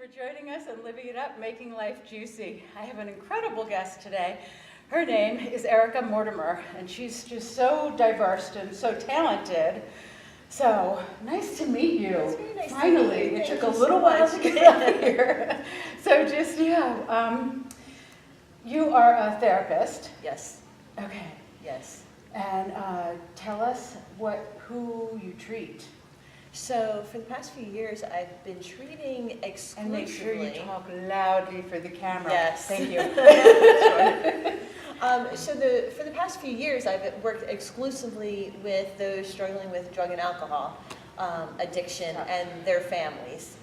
for joining us and living it up, making life juicy. I have an incredible guest today. Her name is Mortimer, and she's just so diverse and so talented. So, nice to meet you. It's very nice Finally, to meet you. it took a little while to get up here. So just, you are a therapist. Yes. Okay. Yes. And tell us who you treat. So for the past few years, I've been treating exclusively. And make sure you talk loudly for the camera. Yes. Thank you. For the past few years, I've worked exclusively with those struggling with drug and alcohol addiction and their families.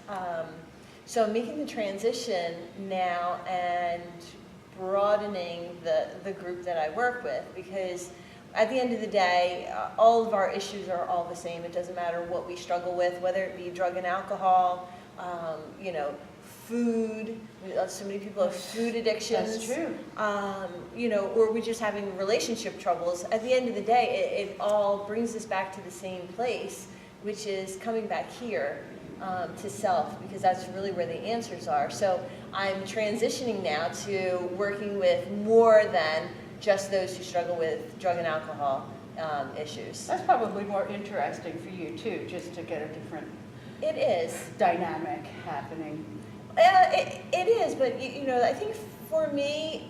So I'm making the transition now and broadening the group that I work with, because at the end of the day, all of our issues are all the same. It doesn't matter what we struggle with, whether it be drug and alcohol, food. So many people have food addictions. That's true. Or we're just having relationship troubles. At the end of the day, it all brings us back to the same place, which is coming back here to self, because that's really where the answers are. So I'm transitioning now to working with more than just those who struggle with drug and alcohol issues. That's probably more interesting for you too, just to get a different It is. dynamic happening. It is, but I think for me,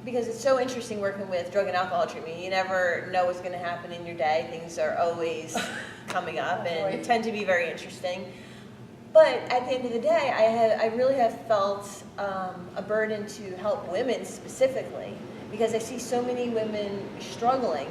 because it's so interesting working with drug and alcohol treatment, you never know what's going to happen in your day. Things are always coming up and tend to be very interesting. But at the end of the day, I really have felt a burden to help women specifically, because I see so many women struggling,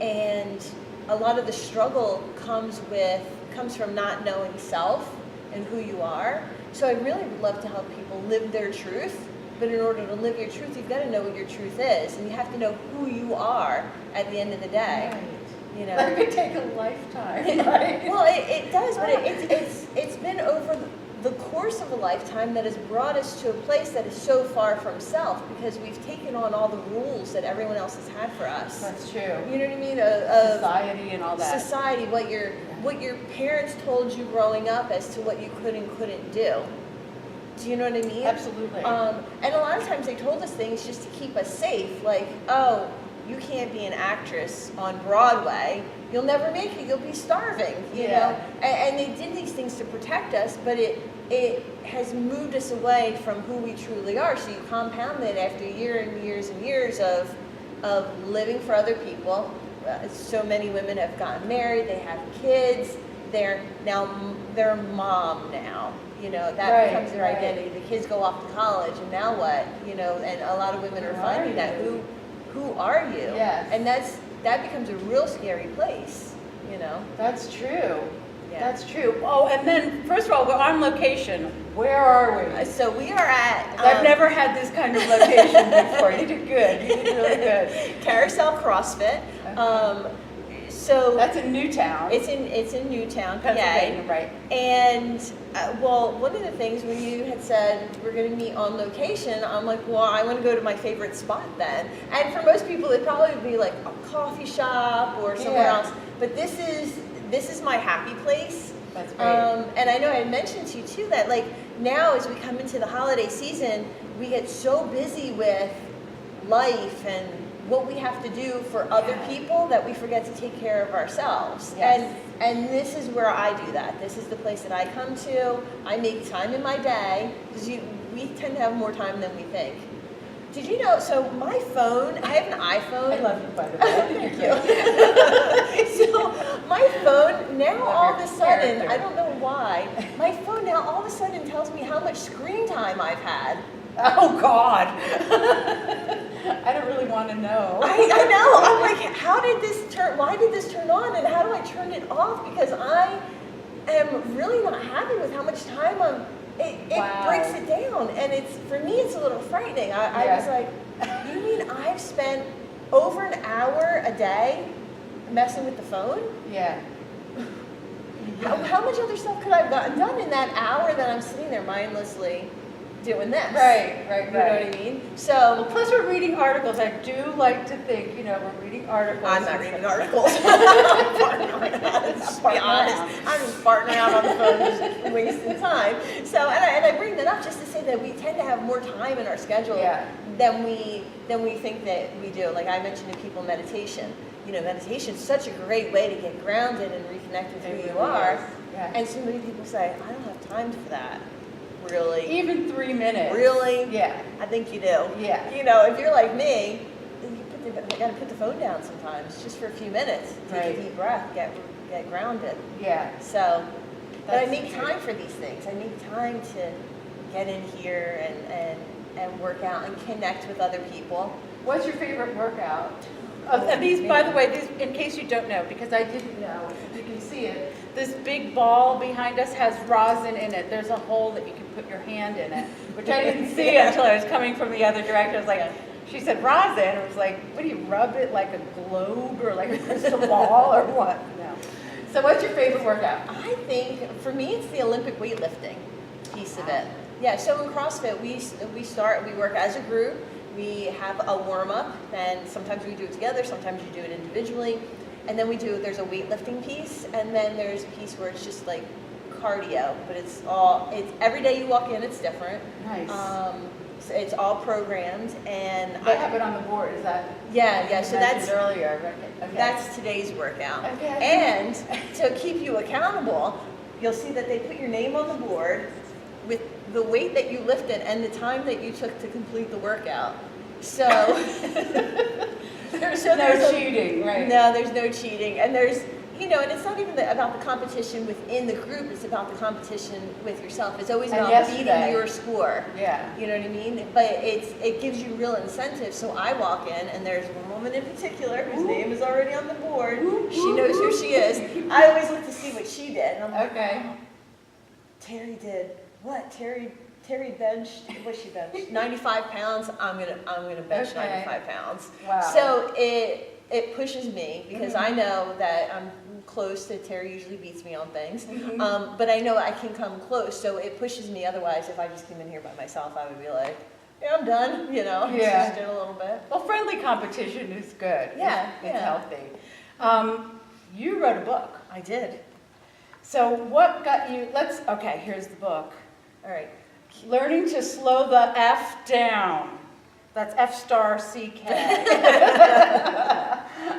and a lot of the struggle comes from not knowing self and who you are. So I really would love to help people live their truth, but in order to live your truth, you've got to know what your truth is, and you have to know who you are at the end of the day. Right. That could take a lifetime, right? Well, it does, but it's been over the course of a lifetime that has brought us to a place that is so far from self, because we've taken on all the rules that everyone else has had for us. That's true. You know what I mean? Society and all that. Society, what your parents told you growing up as to what you could and couldn't do. Do you know what I mean? Absolutely. And a lot of times they told us things just to keep us safe, like, oh, you can't be an actress on Broadway. You'll never make it. You'll be starving. You know. And they did these things to protect us, but it has moved us away from who we truly are. So you compound it after years and years and years of living for other people. So many women have gotten married. They have kids. They're a mom now. That becomes their identity. The kids go off to college, and now what? And a lot of women are finding that who are you? Yes. And that becomes a real scary place, That's true. Yeah. That's true. Oh, and then, first of all, we're on location. Where are we? So we are at... I've never had this kind of location before. You did good. You did really good. Carousel CrossFit. Okay. So that's in Newtown. It's in Newtown, Pennsylvania, PA. right? And one of the things when you had said we're going to meet on location, I'm like, well, I want to go to my favorite spot then. And for most people, it probably would be like a coffee shop or somewhere else. But this is my happy place. That's great. And I know I mentioned to you too that like now as we come into the holiday season, we get so busy with life and what we have to do for other people that we forget to take care of ourselves. Yes. And this is where I do that. This is the place that I come to. I make time in my day, because we tend to have more time than we think. Did you know, so my phone, I have an iPhone. I love you, by the way. Thank you. So my phone now all of a sudden, character. I don't know why, my phone now all of a sudden tells me how much screen time I've had. Oh, God. I don't really want to know. I know. I'm like, why did this turn on, and how do I turn it off? Because I am really not happy with how much time it breaks it down. And for me, it's a little frightening. I was like, you mean I've spent over an hour a day messing with the phone? Yeah. How much other stuff could I have gotten done in that hour that I'm sitting there mindlessly doing this. Right. You know what I mean? Well, So plus we're reading articles. I do like to think, we're reading articles. I'm not reading articles. I'm farting around. Just be honest. I'm just farting around on the phone, just wasting time. So, and I bring that up just to say that we tend to have more time in our schedule than we think that we do. Like I mentioned to people, meditation. Meditation is such a great way to get grounded and reconnect with who you are. Yeah. And so many people say, I don't have time for that. Really? Even 3 minutes. Really? Yeah. I think you do. Yeah. If you're like me, you gotta put the phone down sometimes, just for a few minutes. Take a deep breath, get grounded. Yeah. So, but I That's make true. time for these things. I make time to get in here and work out and connect with other people. What's your favorite workout? And these, by the way, these, in case you don't know, because I didn't know, you can see it, this big ball behind us has rosin in it. There's a hole that you can put your hand in it, which I didn't see until I was coming from the other direction. I was like, she said rosin. I was like, what do you rub it like a globe or like a crystal ball or what? No. So what's your favorite workout? I think, for me, it's the Olympic weightlifting piece of it. Yeah, so in CrossFit, we work as a group. We have a warm-up, and sometimes we do it together, sometimes you do it individually. And then there's a weightlifting piece, and then there's a piece where it's just like cardio, but it's every day you walk in, it's different. Nice. So it's all programmed, and They have it on the board, is that? yeah, so that's earlier, right? Okay. That's today's workout. Okay. And to keep you accountable, you'll see that they put your name on the board with the weight that you lifted and the time that you took to complete the workout. So there's no cheating, right? No, there's no cheating. And there's, and it's not even about the competition within the group, it's about the competition with yourself. It's always about beating your score. Yeah. You know what I mean? But it gives you real incentive. So I walk in, and there's one woman in particular whose name is already on the board. She knows who she is. I always look to see what she did. And I'm like, Okay. Terry did what? Terry benched, what's she benched? 95 pounds. I'm gonna bench 95 pounds. Wow. So it pushes me because I know that I'm close to Terry. Usually beats me on things, but I know I can come close. So it pushes me. Otherwise, if I just came in here by myself, I would be like, yeah, I'm done. Yeah. Just did a little bit. Well, friendly competition is good. Yeah, It's healthy. You wrote a book. I did. So what got you, okay, here's the book. All right. Learning to slow the F down. That's F*CK.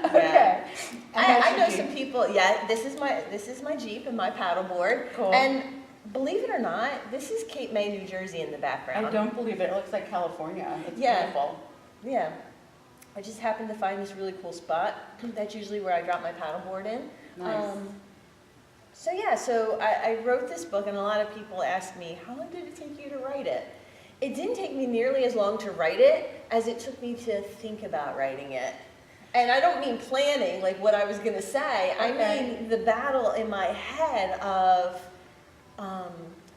Okay. I know some people. Yeah, this is my Jeep and my paddleboard. Cool. And believe it or not, this is Cape May, New Jersey in the background. I don't believe it. It looks like California. It's Yeah. beautiful. Yeah. I just happened to find this really cool spot. That's usually where I drop my paddleboard in. Nice. So I wrote this book, and a lot of people ask me, how long did it take you to write it? It didn't take me nearly as long to write it as it took me to think about writing it. And I don't mean planning, like what I was going to say. I mean the battle in my head of,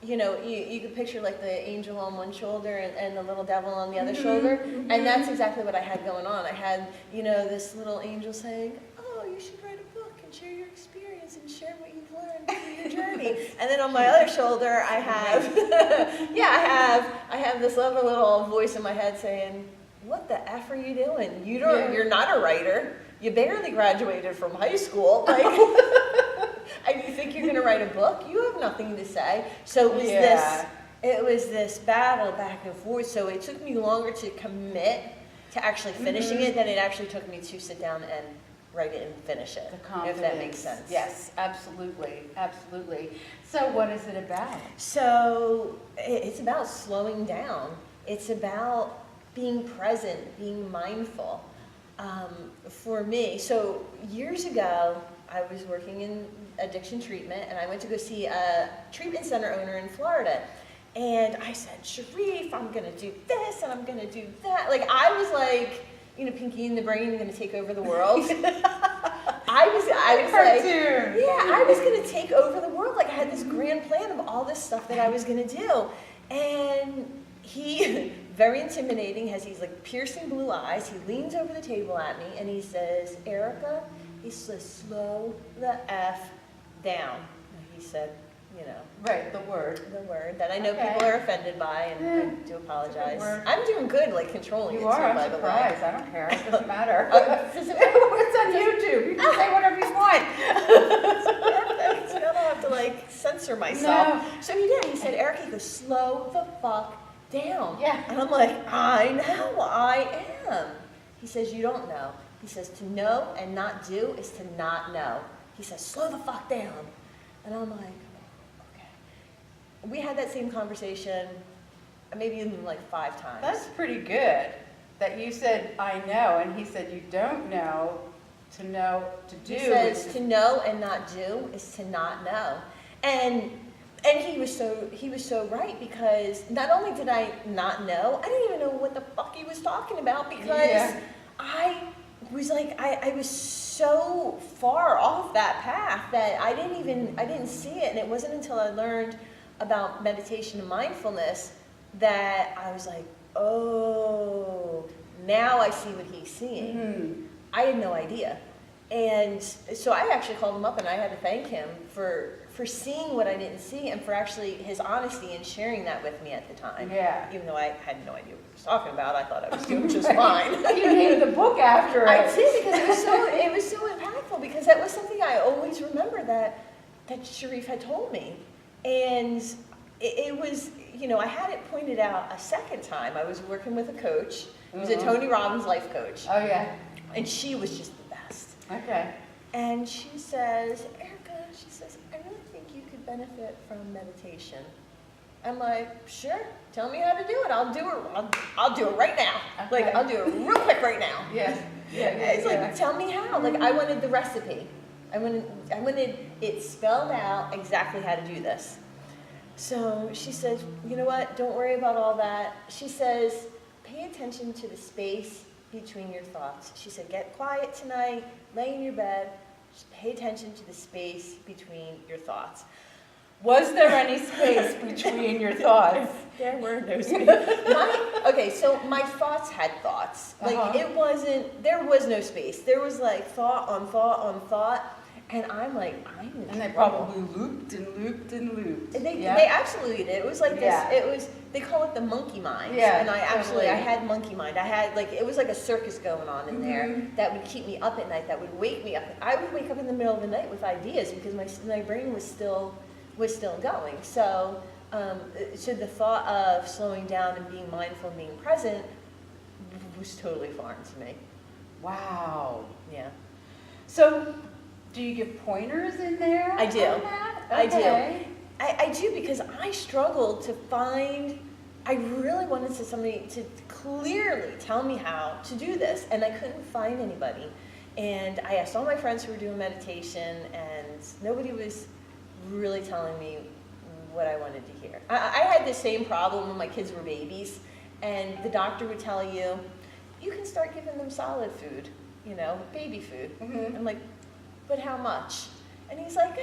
you could picture like the angel on one shoulder and the little devil on the other shoulder. And that's exactly what I had going on. I had, this little angel saying, oh, you should write a book and share your experience and share what you've learned through your journey. And then on my other shoulder, I have, I have this other little voice in my head saying, what the F are you doing? You're not a writer. You barely graduated from high school. Like, and you think you're going to write a book? You have nothing to say. So it was this battle back and forth. So it took me longer to commit to actually finishing it than it actually took me to sit down and write it and finish it. The confidence. If that makes sense. Yes, absolutely, absolutely. So what is it about? So it's about slowing down. It's about being present, being mindful. For me, so years ago, I was working in addiction treatment, and I went to go see a treatment center owner in Florida. And I said, Sharif, I'm going to do this, and I'm going to do that. Like, I was like, Pinky in the Brain, going to take over the world. I was like, yeah, I was going to take over the world. Like, I had this grand plan of all this stuff that I was going to do. And he, very intimidating, has these like piercing blue eyes. He leans over the table at me and he says, Erica, he says, slow the F down. And he said, you know. Right, the word. The word that I know Okay. people are offended by, and I do It's a apologize. good word. I'm doing good, like controlling You it are, too, I'm by the way. surprised, I don't care, it doesn't matter. Does it matter? It's on YouTube, you can say whatever you want. Perfect. I don't have to like censor myself. No. So he did. He said, Erica, he goes, slow the fuck down. Yeah. And I'm like, I know, I am. He says, you don't know. He says, to know and not do is to not know. He says, slow the fuck down. And I'm like, okay. We had that same conversation maybe even like 5 times. That's pretty good, that you said, I know, and he said, you don't know, to do. He says is to know and not do is to not know. And he was so right, because not only did I not know, I didn't even know what the fuck he was talking about, because Yeah. I was like, I was so far off that path that I didn't see it. And it wasn't until I learned about meditation and mindfulness that I was like, oh, now I see what he's seeing. Mhm. I had no idea. And so I actually called him up, and I had to thank him for seeing what I didn't see, and for actually his honesty and sharing that with me at the time. Yeah. Even though I had no idea what he was talking about, I thought I was doing just fine. You named the book after it. I did, because it was so impactful, because that was something I always remember that Sharif had told me. And it was, you know, I had it pointed out a second time. I was working with a coach. It was a Tony Robbins life coach. Oh, yeah. And she was just the best. Okay. And she says, Erica, she says, I really think you could benefit from meditation. I'm like, sure, tell me how to do it. I'll do it. I'll do it right now. Okay. Like, I'll do it real quick right now. Yes. Yeah, It's like, tell me how. Like, I wanted the recipe. I wanted it spelled out exactly how to do this. So she says, you know what? Don't worry about all that. She says, pay attention to the space between your thoughts. She said, get quiet tonight, lay in your bed, just pay attention to the space between your thoughts. Was there any space between your thoughts? There were no space. Okay, so my thoughts had thoughts. Like, there was no space. There was like thought on thought on thought. And I'm like, I'm in And they trouble. probably looped and looped and looped. And they Yeah. absolutely did. It was like this. Yeah. They call it the monkey mind. Yeah, And I totally. had monkey mind. I had like, it was like a circus going on in there Mhm. that would keep me up at night. That would wake me up. I would wake up in the middle of the night with ideas, because my brain was still going. So, so the thought of slowing down and being mindful and being present was totally foreign to me. Wow. Yeah. So, do you give pointers in there? I do. on that? I do. Okay. I do, because I struggled to find, I really wanted somebody to clearly tell me how to do this, and I couldn't find anybody. And I asked all my friends who were doing meditation, and nobody was really telling me what I wanted to hear. I had the same problem when my kids were babies, and the doctor would tell you, you can start giving them solid food, you know, baby food. Mhm. I'm like, but how much? And he's like,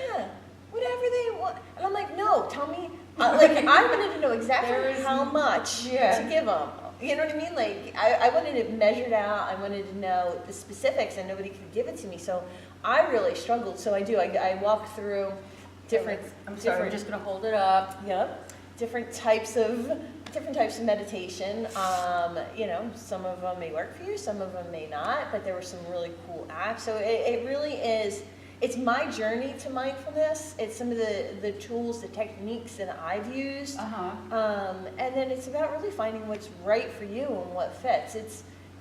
whatever they want. And I'm like, no, tell me. Like, I wanted to know exactly how much to give them. You know what I mean? Like, I wanted it measured out. I wanted to know the specifics, and nobody could give it to me. So I really struggled. So I do. I walk through different. I'm sorry, I'm just going to hold it up. Yep. Different types of meditation. You know, some of them may work for you, some of them may not, but there were some really cool apps. So it really is, it's my journey to mindfulness. It's some of the tools, the techniques that I've used. And then it's about really finding what's right for you and what fits.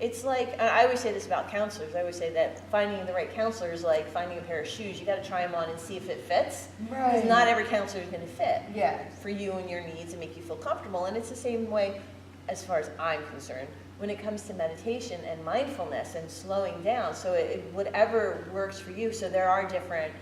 It's like, I always say this about counselors. I always say that finding the right counselor is like finding a pair of shoes. You got to try them on and see if it fits. Right. Because not every counselor is going to fit Yeah. for you and your needs and make you feel comfortable. And it's the same way as far as I'm concerned when it comes to meditation and mindfulness and slowing down. So whatever works for you. So there are different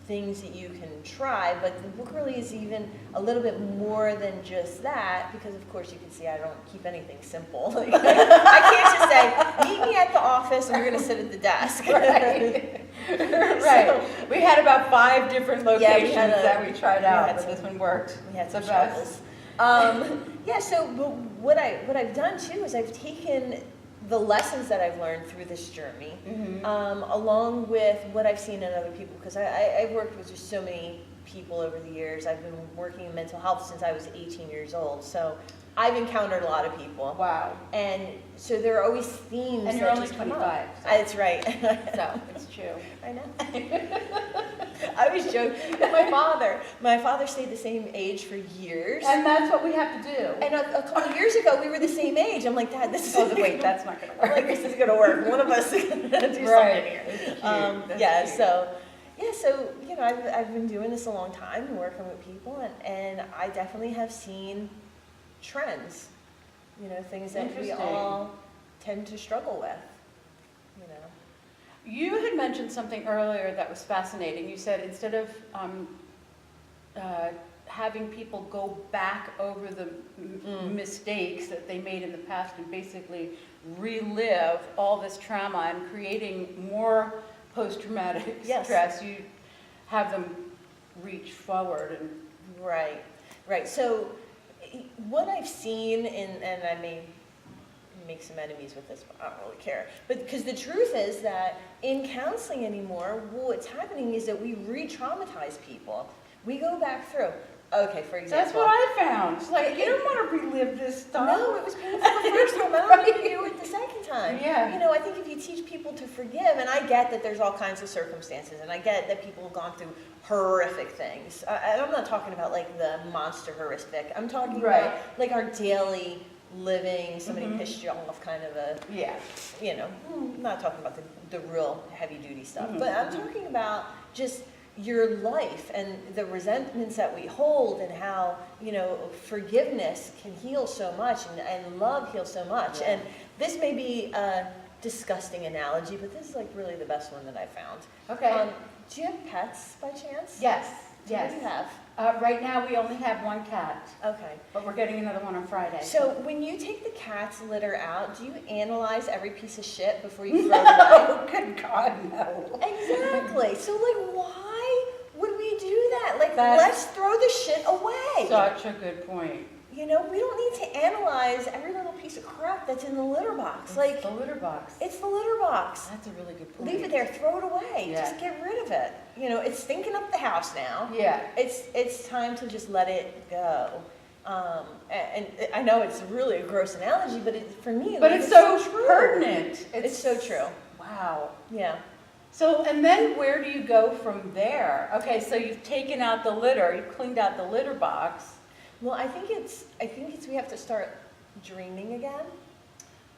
things that you can try, but the book really is even a little bit more than just that, because of course you can see I don't keep anything simple. Like, I can't just say, meet me at the office and we're going to sit at the desk. Right. Right. So, we had about 5 different locations that we tried out, but some- this one worked. we had The some best. struggles. Yeah, so but what I've done too is I've taken the lessons that I've learned through this journey, Mm-hmm. along with what I've seen in other people, because I've worked with just so many people over the years. I've been working in mental health since I was 18 years old, so I've encountered a lot of people. Wow. And so there are always themes And you're that only just come up. 25. So, That's right. so it's true. I know. I was joking. My father stayed the same age for years. And that's what we have to do. And a couple of years ago, we were the same age. I'm like, Dad, this is Wait, that's not going to I'm work. like, this is gonna work. One of us is gonna do something Right. here. It's cute. That's Yeah. cute. So you know, I've been doing this a long time and working with people, and I definitely have seen trends. You know, things that we Interesting. all tend to struggle with. You know. You had mentioned something earlier that was fascinating. You said instead of having people go back over the mistakes that they made in the past and basically relive all this trauma and creating more post-traumatic Yes. stress, you have them reach forward and Right. So what I've seen, and I may make some enemies with this, but I don't really care. But because the truth is that in counseling anymore, what's happening is that we re-traumatize people. We go back through. Okay, for example. that's what I found. It's like, you don't want to relive this stuff. No, it was painful the first time. I don't want to do it the second time. Yeah. You know, I think if you teach people to forgive, and I get that there's all kinds of circumstances, and I get that people have gone through horrific things. I'm not talking about like the monster horrific. I'm talking Right. about like our daily living, somebody Mhm. pissed you off kind of a, Yeah. you know, I'm not talking about the real heavy duty stuff, Mhm. but I'm talking about just your life and the resentments that we hold, and how, you know, forgiveness can heal so much, and love heals so much. Yeah. And this may be a disgusting analogy, but this is like really the best one that I found. Okay. Do you have pets by chance? Yes. What Yes. do you have? Right now, we only have one cat, Okay. but we're getting another one on Friday. So when you take the cat's litter out, do you analyze every piece of shit before you throw it away? No, good God, no. Exactly. So like, why would we do that? Like, That's- let's throw the shit away. Such a good point. You know, we don't need to analyze every little piece of crap that's in the litter box. It's Like, the litter box. it's the litter box. That's a really good point. Leave it there, throw it away. Yeah. Just get rid of it. You know, it's stinking up the house now. Yeah. It's time to just let it go. And I know it's really a gross analogy, but for me, But like, it's so true. pertinent. It's so true. Wow. Yeah. So, and then where do you go from there? Okay, so you've taken out the litter, you've cleaned out the litter box. Well, I think it's we have to start dreaming again.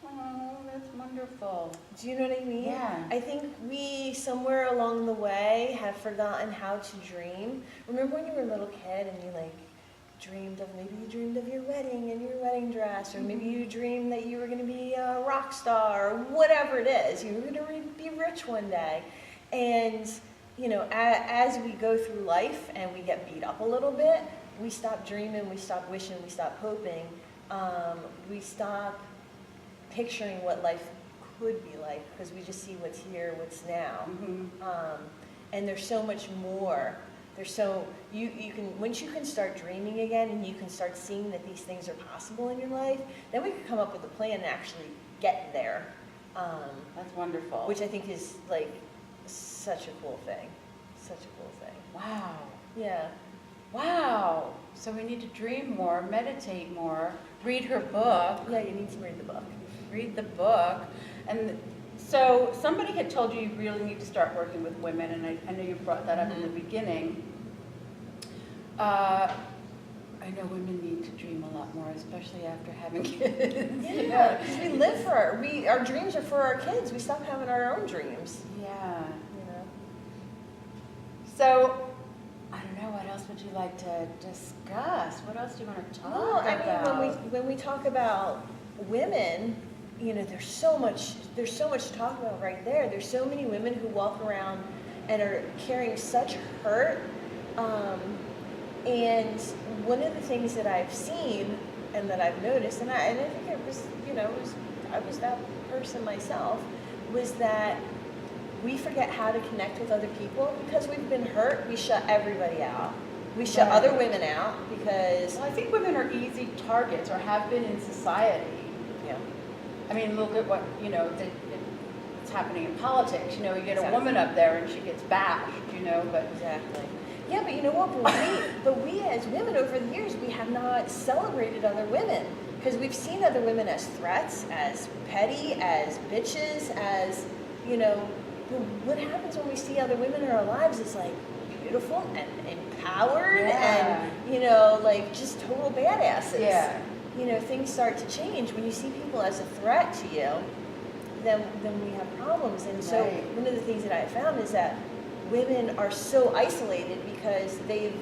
Oh, that's wonderful. Do you know what I mean? Yeah. I think we, somewhere along the way, have forgotten how to dream. Remember when you were a little kid and you like dreamed of, maybe you dreamed of your wedding and your wedding dress, or maybe you dreamed that you were going to be a rock star, or whatever it is. You were going to be rich one day. And, you know, as we go through life and we get beat up a little bit, we stop dreaming, we stop wishing, we stop hoping, we stop picturing what life could be like, because we just see what's here, what's now. Mhm. And there's so much more. There's so, you can, once you can start dreaming again and you can start seeing that these things are possible in your life, then we can come up with a plan and actually get there. That's wonderful. Which I think is like such a cool thing. Such a cool thing. Wow. Yeah. Wow. So we need to dream more, meditate more, read her book. Yeah, you need to read the book. Read the book. And so somebody had told you you really need to start working with women, and I know you brought that up in the beginning. I know women need to dream a lot more, especially after having kids. Yeah, because we live for our dreams are for our kids. We stop having our own dreams. Yeah. You know. So, I don't know, what else would you like to discuss? What else do you want to talk Well, I about? mean, when we talk about women, you know, there's so much to talk about right there. There's so many women who walk around and are carrying such hurt. And one of the things that I've seen and that I've noticed, and I think it was, you know, I was that person myself, was that we forget how to connect with other people because we've been hurt. We shut everybody out. We shut Right. other women out because Well, I think women are easy targets, or have been in society. yeah. I mean, look at what, it's happening in politics. You know, you get a Exactly. woman up there and she gets bashed, but. Exactly. Yeah, but you know what? But we as women over the years, we have not celebrated other women because we've seen other women as threats, as petty, as bitches, as, but what happens when we see other women in our lives is like beautiful and empowered and, like just total badasses. Yeah. Things start to change. When you see people as a threat to you, then we have problems. And so Right. one of the things that I found is that women are so isolated because they've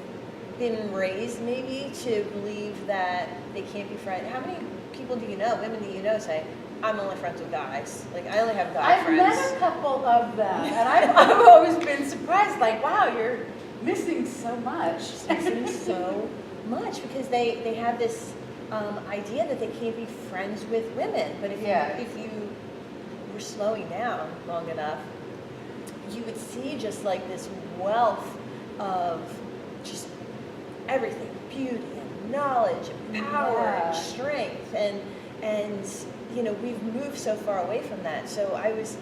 been raised maybe to believe that they can't be friends. How many people do you know, women do you know, say, I'm only friends with guys. Like, I only have guy I've friends. met a couple of them, and I've always been surprised, like, wow, you're missing so much. Missing so much because they have this idea that they can't be friends with women. But if you were slowing down long enough, you would see just like this wealth of just everything, beauty and knowledge and power and strength and we've moved so far away from that. So I was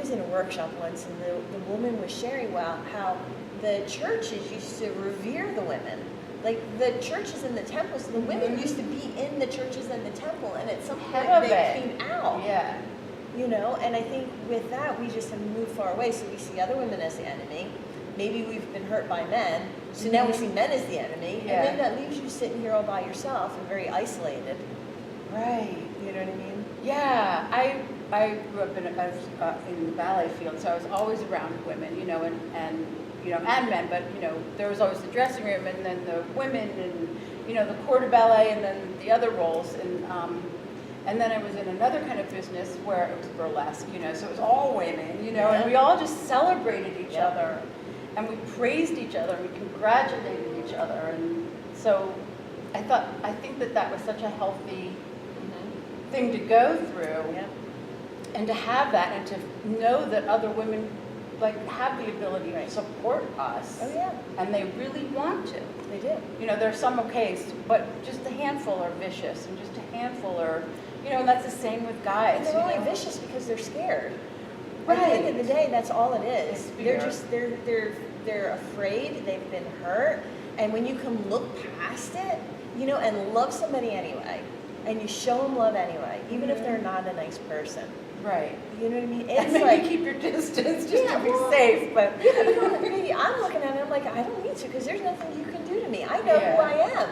in a workshop once and the woman was sharing how the churches used to revere the women. Like the churches and the temples, the women used to be in the churches and the temple, and at some point they came out. Yeah. And I think with that, we just have moved far away. So we see other women as the enemy. Maybe we've been hurt by men. So now we see men as the enemy. And then that leaves you sitting here all by yourself and very isolated. Right. You know what I mean? Yeah. I grew up in the ballet field, so I was always around women, and men, but, there was always the dressing room and then the women and, the corps de ballet and then the other roles. And then I was in another kind of business where it was burlesque, so it was all women, and we all just celebrated each other and we praised each other and we congratulated each other. And so I think that was such a healthy thing to go through and to have that and to know that other women have the ability to support us. Oh yeah. And they really want to. They do. There's some but just a handful are vicious and just a handful are, and that's the same with guys. And they're only vicious because they're scared. Right. At the end of the day, that's all it is. It's fear. They're afraid, they've been hurt, and when you can look past it, and love somebody anyway, and you show them love anyway, even if they're not a nice person. Right. You know what I mean? And maybe keep your distance just to be safe, but. Maybe I'm looking at it, I'm like, I don't need to, because there's nothing you can do to me. I know who I am.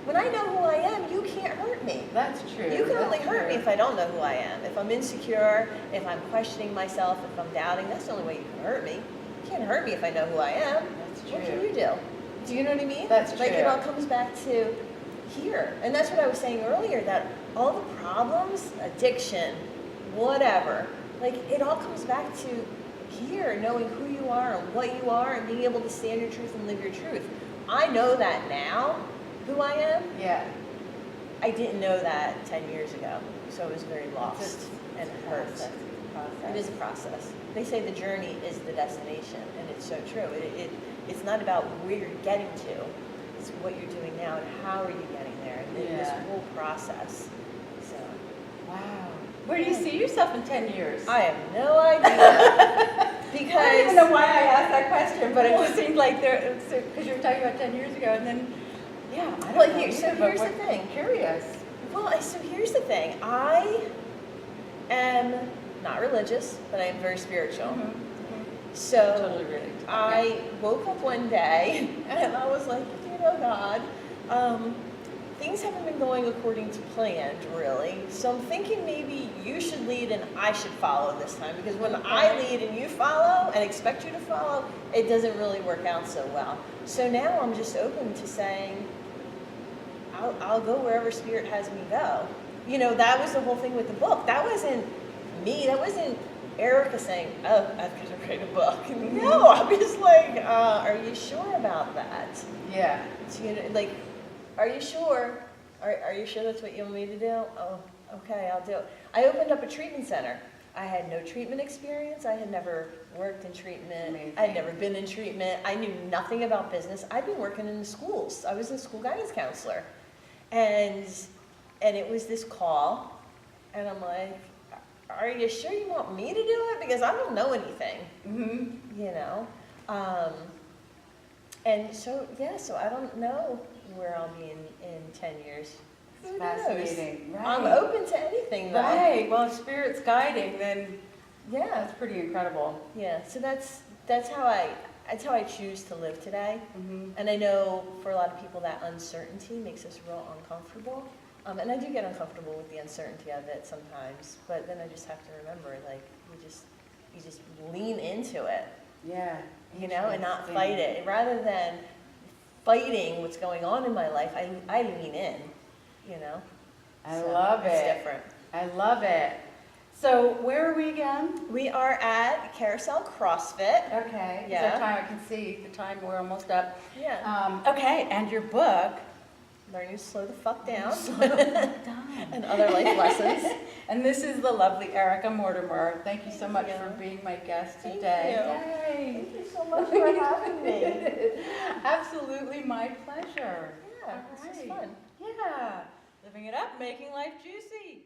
When I know who I am, you can't hurt me. That's true. You can only hurt me if I don't know who I am. If I'm insecure, if I'm questioning myself, if I'm doubting, that's the only way you can hurt me. You can't hurt me if I know who I am. That's true. What can you do? Do you know what I mean? That's true. Like it all comes back to here. And that's what I was saying earlier, that all the problems, addiction, whatever, like it all comes back to here, knowing who you are and what you are and being able to stand your truth and live your truth. I know that now, who I am. Yeah. I didn't know that 10 years ago, so I was very lost and hurt. It is a process. They say the journey is the destination, and it's so true. It's not about where you're getting to, it's what you're doing now and how are you getting there, and this whole process. So, wow. Where do you see yourself in 10 years? I have no idea. Because I don't even know why I asked that question, but it just seemed like because you were talking about 10 years ago, and then, I don't know. Here's the thing. I'm curious. Well, so here's the thing. I am not religious, but I am very spiritual. So Totally really. I woke up one day and I was like, God, things haven't been going according to plan, really. So I'm thinking maybe you should lead and I should follow this time. Because when I lead and you follow and expect you to follow, it doesn't really work out so well. So now I'm just open to saying, I'll go wherever Spirit has me go. That was the whole thing with the book. That wasn't me. That wasn't Erica saying, oh, I've got to write a book. No, I was like, are you sure about that? Yeah. So, are you sure? Are you sure that's what you want me to do? Oh, okay, I'll do it. I opened up a treatment center. I had no treatment experience. I had never worked in treatment. Amazing. I had never been in treatment. I knew nothing about business. I'd been working in the schools. I was a school guidance counselor. And it was this call, And I'm like, are you sure you want me to do it? Because I don't know anything, Mm-hmm. you know? And so, yeah, so I don't know where I'll be in 10 years. It's Who fascinating, knows? right? I'm open to anything, though. Right, well, if Spirit's guiding, then Yeah, that's pretty incredible. yeah. So that's how I choose to live today. Mm-hmm. And I know for a lot of people that uncertainty makes us real uncomfortable. And I do get uncomfortable with the uncertainty of it sometimes. But then I just have to remember, like, you just lean into it, Yeah. you know, and not Interesting. fight it. Rather than fighting what's going on in my life, I lean in, you know. I So love it's it. different. I love it. So where are we again? We are at Carousel CrossFit. Okay. Is Yeah. that time? I can see the time. We're almost up. Yeah. Okay, and your book. Learning to slow the fuck down. Done. And other life lessons. And this is the lovely Erica Mortimer. Thank you so Thank much you. for being my guest Thank today. you. Yay. Thank you so much for having me. Absolutely my pleasure. Yeah, this was All right. fun. Yeah. Living it up, making life juicy.